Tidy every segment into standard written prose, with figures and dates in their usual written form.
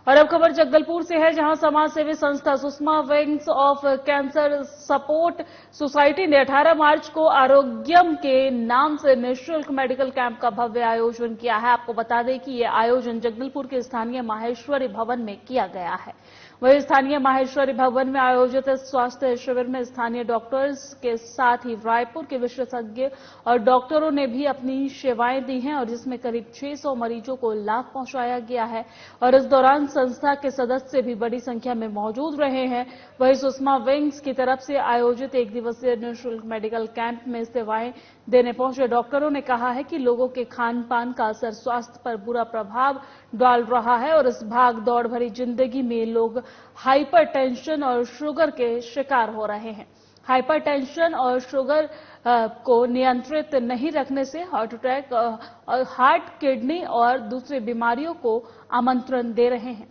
और अब खबर जगदलपुर से है, जहां समाज सेवी संस्था Sushma wings of cancer support society ने 18 मार्च को आरोग्यम के नाम से निःशुल्क मेडिकल कैंप का भव्य आयोजन किया है। आपको बता दें कि यह आयोजन जगदलपुर के स्थानीय माहेश्वरी भवन में किया गया है। वहीं स्थानीय माहेश्वरी भवन में आयोजित इस स्वास्थ्य शिविर में स्थानीय डॉक्टर्स के साथ ही रायपुर के विशेषज्ञ और डॉक्टरों ने भी अपनी सेवाएं दी हैं, और जिसमें करीब 600 मरीजों को लाभ पहुंचाया गया है। और इस दौरान संस्था के सदस्य भी बड़ी संख्या में मौजूद रहे हैं। वहीं सुषमा विंग्स की तरफ से आयोजित एक दिवसीय निःशुल्क मेडिकल कैंप में सेवाएं देने पहुंचे डॉक्टरों ने कहा है कि लोगों के खान पान का असर स्वास्थ्य पर बुरा प्रभाव डाल रहा है, और इस भाग दौड़ भरी जिंदगी में लोग हाइपरटेंशन और शुगर के शिकार हो रहे हैं। हाइपरटेंशन और शुगर को नियंत्रित नहीं रखने से हार्ट अटैक, हार्ट, किडनी और दूसरी बीमारियों को आमंत्रण दे रहे हैं।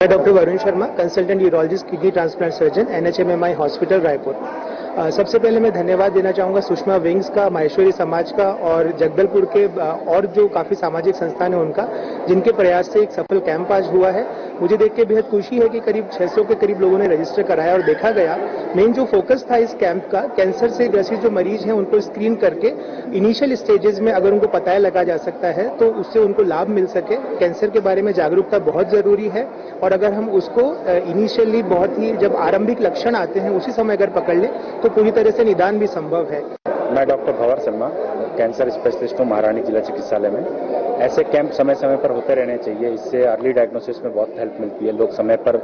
मैं doctor Varun Sharma, consultant urologist, kidney transplant surgeon, NHMMI hospital Raipur. सबसे पहले मैं धन्यवाद देना चाहूंगा सुषमा विंग्स का, माहेश्वरी समाज का और जगदलपुर के और जो काफी सामाजिक संस्थान है उनका, जिनके प्रयास से एक सफल कैंप आज हुआ है। मुझे देख के बेहद खुशी है कि करीब 600 के करीब लोगों ने रजिस्टर कराया। और देखा गया मेन जो फोकस था इस कैंप का, कैंसर से ग्रसित जो मरीज हैं उनको स्क्रीन करके इनिशियल स्टेजेस में अगर उनको पता लगा जा सकता है तो उससे उनको लाभ मिल सके। कैंसर के बारे में जागरूकता बहुत जरूरी है, और अगर हम उसको इनिशियली बहुत ही जब आरंभिक लक्षण आते हैं उसी समय अगर पकड़ ले तो पूरी तरह से निदान भी संभव है। मैं डॉक्टर भंवर शर्मा, कैंसर स्पेशलिस्ट हूँ महारानी जिला चिकित्सालय में। ऐसे कैंप समय समय पर होते रहने चाहिए, इससे अर्ली डायग्नोसिस में बहुत हेल्प मिलती है। लोग समय पर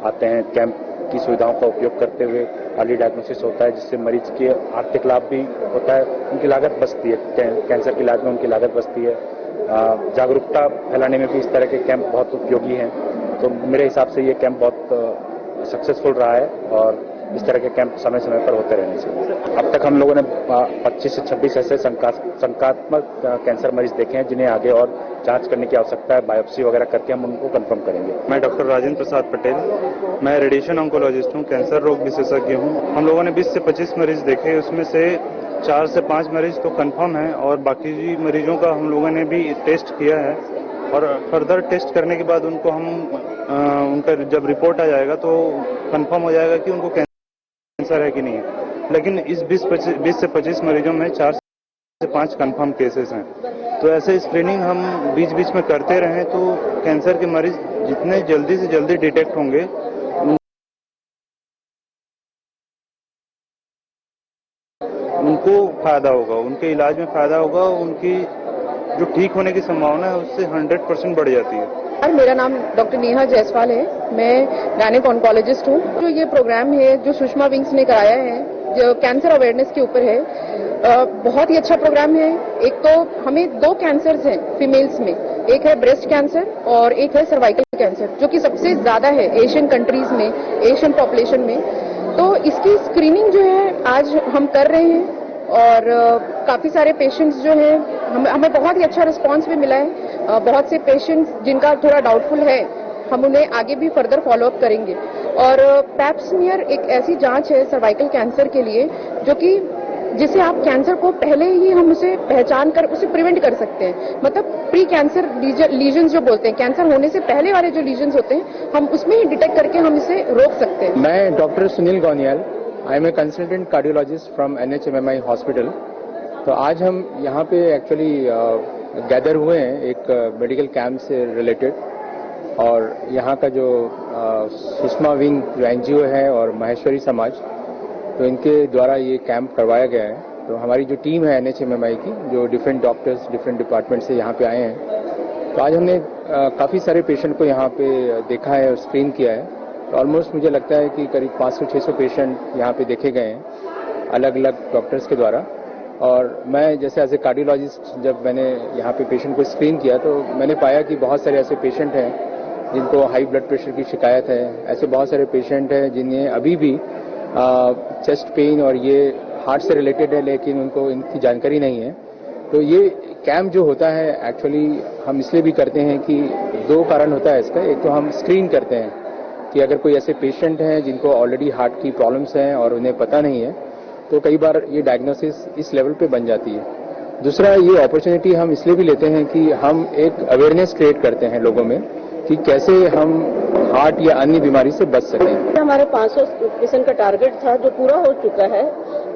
आते हैं, कैंप की सुविधाओं का उपयोग करते हुए अर्ली डायग्नोसिस होता है, जिससे मरीज के आर्थिक लाभ भी होता है, उनकी लागत बचती है, कैंसर के इलाज में उनकी लागत बचती है। जागरूकता फैलाने में भी इस तरह के कैंप बहुत उपयोगी हैं। तो मेरे हिसाब से ये कैंप बहुत सक्सेसफुल रहा है, और इस तरह के कैंप समय समय पर होते रहने चाहिए। अब तक हम लोगों ने 25 से 26 ऐसे शंकात्मक कैंसर मरीज देखे हैं, जिन्हें आगे और जांच करने की आवश्यकता है। बायोप्सी वगैरह करके हम उनको कंफर्म करेंगे। मैं डॉक्टर राजेंद्र प्रसाद पटेल, मैं रेडिएशन ऑन्कोलॉजिस्ट हूँ, कैंसर रोग विशेषज्ञ हूँ। हम लोगों ने 20 से 25 मरीज देखे, उसमें से 4 से 5 मरीज तो कंफर्म है, और बाकी मरीजों का हम लोगों ने भी टेस्ट किया है, और फर्दर टेस्ट करने के बाद उनको हम उनका जब रिपोर्ट आ जाएगा तो कंफर्म हो जाएगा कि उनको कैंसर है कि नहीं है। लेकिन इस 20 से 25 मरीजों में 4 से 5 कंफर्म केसेस हैं। तो ऐसे स्क्रीनिंग हम बीच बीच में करते रहें तो कैंसर के मरीज जितने जल्दी से जल्दी डिटेक्ट होंगे, उनको फायदा होगा, उनके इलाज में फायदा होगा, उनकी जो ठीक होने की संभावना है उससे 100% बढ़ जाती है। मेरा नाम डॉक्टर नेहा जायसवाल है, मैं गायनेक ऑन्कोलॉजिस्ट हूँ। जो ये प्रोग्राम है जो सुषमा विंग्स ने कराया है, जो कैंसर अवेयरनेस के ऊपर है, बहुत ही अच्छा प्रोग्राम है। एक तो हमें 2 कैंसर्स हैं फीमेल्स में, एक है ब्रेस्ट कैंसर और एक है सर्वाइकल कैंसर, जो कि सबसे ज्यादा है एशियन कंट्रीज में, एशियन पॉपुलेशन में। तो इसकी स्क्रीनिंग जो है आज हम कर रहे हैं, और काफी सारे पेशेंट्स जो हैं, हमें बहुत ही अच्छा रिस्पांस भी मिला है। बहुत से पेशेंट्स जिनका थोड़ा डाउटफुल है, हम उन्हें आगे भी फर्दर फॉलोअप करेंगे। और पैप स्मीयर एक ऐसी जांच है सर्वाइकल कैंसर के लिए, जो कि जिसे आप कैंसर को पहले ही हम उसे पहचान कर उसे प्रिवेंट कर सकते हैं। मतलब प्री कैंसर लीजन्स जो बोलते हैं, कैंसर होने से पहले वाले जो लीजन्स होते हैं, हम उसमें ही डिटेक्ट करके हम इसे रोक सकते हैं। मैं doctor Sunil Gauniyal, I am a consultant cardiologist from NHMMI hospital. तो आज हम यहाँ पे एक्चुअली गैदर हुए हैं एक मेडिकल कैंप से रिलेटेड, और यहाँ का जो सुषमा विंग जो NGO है और माहेश्वरी समाज, तो इनके द्वारा ये कैंप करवाया गया है। तो हमारी जो टीम है NHMMI की, जो डिफरेंट डॉक्टर्स डिफरेंट डिपार्टमेंट से यहाँ पे आए हैं, तो आज हमने काफ़ी सारे पेशेंट को यहाँ पे देखा है और स्क्रीन किया है। तो ऑलमोस्ट मुझे लगता है कि करीब 500-600 पेशेंट यहाँ पे देखे गए हैं अलग अलग डॉक्टर्स के द्वारा। और मैं जैसे एज ए कार्डियोलॉजिस्ट जब मैंने यहाँ पे पेशेंट को स्क्रीन किया, तो मैंने पाया कि बहुत सारे ऐसे पेशेंट हैं जिनको हाई ब्लड प्रेशर की शिकायत है। ऐसे बहुत सारे पेशेंट हैं जिन्हें अभी भी चेस्ट पेन और ये हार्ट से रिलेटेड है, लेकिन उनको इनकी जानकारी नहीं है। तो ये कैंप जो होता है एक्चुअली हम इसलिए भी करते हैं कि 2 कारण होता है इसका। एक तो हम स्क्रीन करते हैं कि अगर कोई ऐसे पेशेंट हैं जिनको ऑलरेडी हार्ट की प्रॉब्लम्स हैं और उन्हें पता नहीं है, तो कई बार ये डायग्नोसिस इस लेवल पे बन जाती है। दूसरा, ये अपॉर्चुनिटी हम इसलिए भी लेते हैं कि हम एक अवेयरनेस क्रिएट करते हैं लोगों में कि कैसे हम हार्ट या अन्य बीमारी से बच सकें। हमारे 500 पेशेंट का टारगेट था जो पूरा हो चुका है,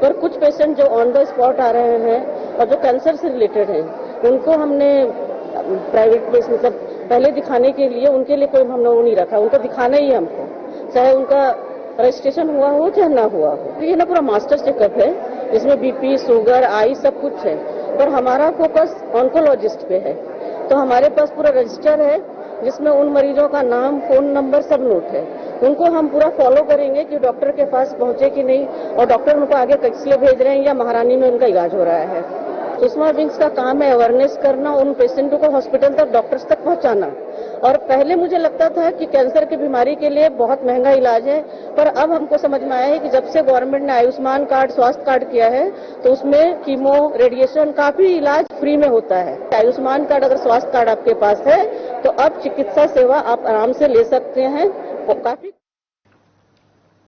पर कुछ पेशेंट जो ऑन द स्पॉट आ रहे हैं और जो कैंसर से रिलेटेड हैं, उनको हमने प्राइवेट प्लेस मतलब पहले दिखाने के लिए उनके लिए कोई हमने वो नहीं रखा, उनको दिखाना ही हमको, चाहे उनका रजिस्ट्रेशन हुआ हो चाहे ना हुआ हो। ये ना पूरा मास्टर चेकअप है, इसमें बीपी, शुगर, आई सब कुछ है, पर हमारा फोकस ऑन्कोलॉजिस्ट पे है। तो हमारे पास पूरा रजिस्टर है जिसमें उन मरीजों का नाम, फोन नंबर सब नोट है। उनको हम पूरा फॉलो करेंगे कि डॉक्टर के पास पहुंचे कि नहीं और डॉक्टर उनको आगे किस लिए भेज रहे हैं या महारानी में उनका इलाज हो रहा है। सुषमा विंग्स का काम है अवेयरनेस करना, उन पेशेंटों को हॉस्पिटल तक, डॉक्टर्स तक पहुंचाना। और पहले मुझे लगता था कि कैंसर की बीमारी के लिए बहुत महंगा इलाज है, पर अब हमको समझ में आया है कि जब से गवर्नमेंट ने आयुष्मान कार्ड, स्वास्थ्य कार्ड किया है, तो उसमें कीमो, रेडिएशन, काफी इलाज फ्री में होता है। आयुष्मान कार्ड, अगर स्वास्थ्य कार्ड आपके पास है तो अब चिकित्सा सेवा आप आराम से ले सकते हैं। काफी